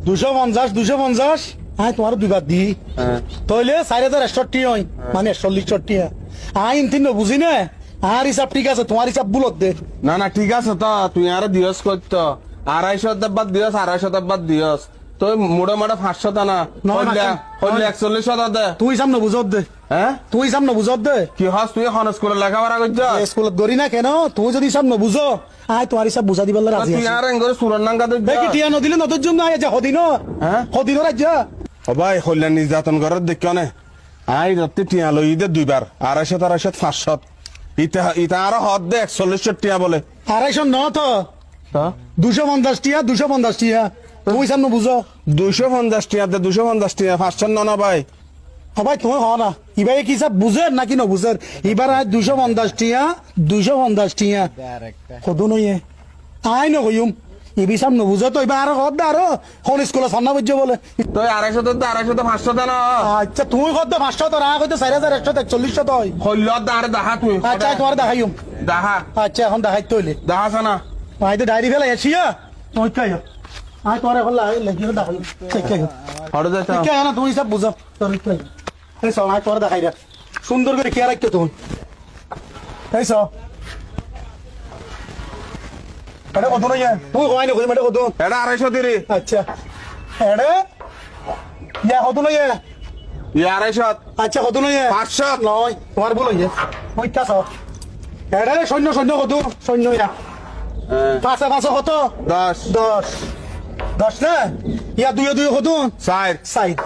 250 250 আয় তোমার দুইবার দি তাইলে 4168 হয় মানে 41 আই ইনতিন বুঝি না আর হিসাব ঠিক আছে তোমার হিসাব বুলত দে না না ঠিক আছে তো তুই আর দিয়স করত 250 বাদ দিয়স 250 বাদ দিয়স তো মোড়ে মোড়ে 500 টা না হইলে 41 দে তুই সামনে বুঝত দে হ্যাঁ তুই সামনে বুঝত দে কি হস তুই এখন স্কুলে লেখাপড়া করছ স্কুলত গরি না কেন তুই যদি সামনে বুঝো আয় তোমার হিসাব বুঝা দিবার রাজি তুই আছি আর এঙ্গরে সুরনাঙ্গা দে দেখি টিয়া নদিলে নদর জন্য আয় যা হদিন হ্যাঁ হদিন রাজ্য ও ভাই কল্যাণ নির্যাতন করার দেখ নে আই রাত্রি টিয়া লই দে দুইবার 250 500 ইটা আরো হদ দে 41 টিয়া বলে 250 ন তো 250 টিয়া 250 টিয়া তুই সামনে বুঝো 250 টিয়া দে 250 টিয়া 500 না ভাই ভাই তুমি হ না এবার কি সব বুঝের নাকি না বুঝের এবার আজ 250 টিয়া 250 টিয়া কদু নইয়ে আই ন কইম এবি সাম ন বুঝো তো এবার আরো হদ আরো কোন স্কুলে সান্না বুঝছো বলে তো 250 তো 250 500 দে না আচ্ছা তুমি কত 500 তো না কইতো 4141 তো হয় কল্য দাঁড়ে দেখা তুই আচ্ছা তোমার দেখাইম দেখা আচ্ছা এখন দেখাই তইলে দেখা না আই তো ডায়েরি ফেলে আছিয়া তুই কাই আই তোমার এখন লাগি দেখাই ঠিক কাই হড় যাইতা ঠিক কাই না তুমি সব বুঝো তোর কাই এই সব আই তোমার দেখাই রে সুন্দর করে খেয়াল রাখতে তুমি এই সব এটা কত নয় তুই কমাই না এটা কত এটা 250 দিরি আচ্ছা এটা ইয়া কত নয় 250 আচ্ছা কত নয় 500 নয় তোমার বলো ইয়ে ওইটা সব এটা সৈন্য সৈন্য কত সৈন্য ইয়া পাঁচে পাঁচে কত 10 10 10 না ইয়া দুয়ে দুয়ে কত 4 সাইড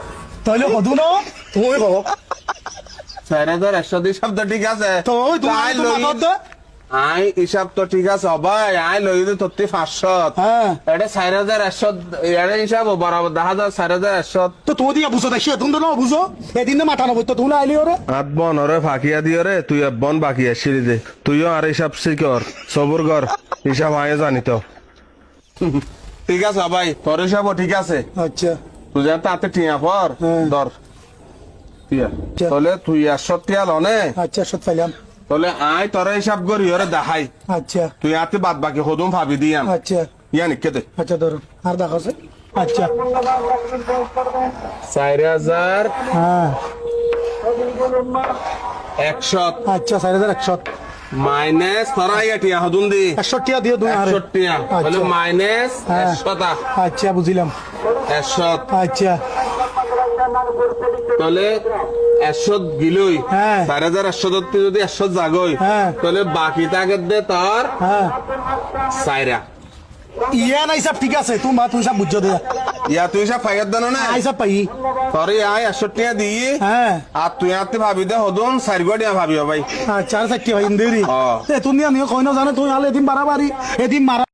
তাহলে কত না তুমি কব 4100 দি শব্দ ঠিক আছে তো ওই আই তুমি লই কত আই হিসাব তো ঠিক আছে ভাই আই লই দে তোতে 500 হ্যাঁ এটা 4100 এর হিসাব বরাবর 4100 তো তুমি দিয়া বুঝো দেখি তুমি তো না বুঝো এদিন না মাথা নবই তো তুমি আইলি ওরে আট বন ওরে ফাঁকিয়া দিও রে তুই বন বাকি আসিলি দে তুইও আর হিসাব শিকর সবর কর হিসাব আয় জানি তো ঠিক আছে ভাই তোর হিসাবও ঠিক আছে আচ্ছা তুই যা তাতে টিয়া পর ধর টিয়া তাহলে তুই 100 টিয়া লনে আচ্ছা সত পাইলাম তাহলে আয় তোর হিসাব করি ওরে দেখাই আচ্ছা তুই আতে বাদ বাকি হদুম ভাবি দিয়াম আচ্ছা ইয়া নিকে দে আচ্ছা ধরো আর দেখাছে আচ্ছা 4000 হ্যাঁ 100 আচ্ছা 4100 মাইনাস তোরা টিয়া হদুম দি 100 টিয়া দিও তুমি আরে 100 টিয়া তাহলে মাইনাস হ্যাঁ। 100 টা আচ্ছা বুঝিলাম 100 আচ্ছা তাহলে 100 গিলই হ্যাঁ। 4100 ধরতে যদি 100 জাগই হ্যাঁ। তাহলে বাকি থাকে দে তোর হ্যাঁ সাইরা ইয়া নাই সব ঠিক আছে তুমি তুই সব বুঝছো দে ইয়া তুই সব ফাইয়ার দেন না আই সব পাই তোর আয় 100 টিয়া দিই হ্যাঁ আর তুই আতে ভাবি দে হদুম সাইরগড়িয়া ভাবিও ভাই আচ্ছা আর সাক্ষী ভাই ইন্দেরি ও। এ তুমি নিয়ে কই না জানো তুই আলে এদিন বাড়াবাড়ি এদিন মারা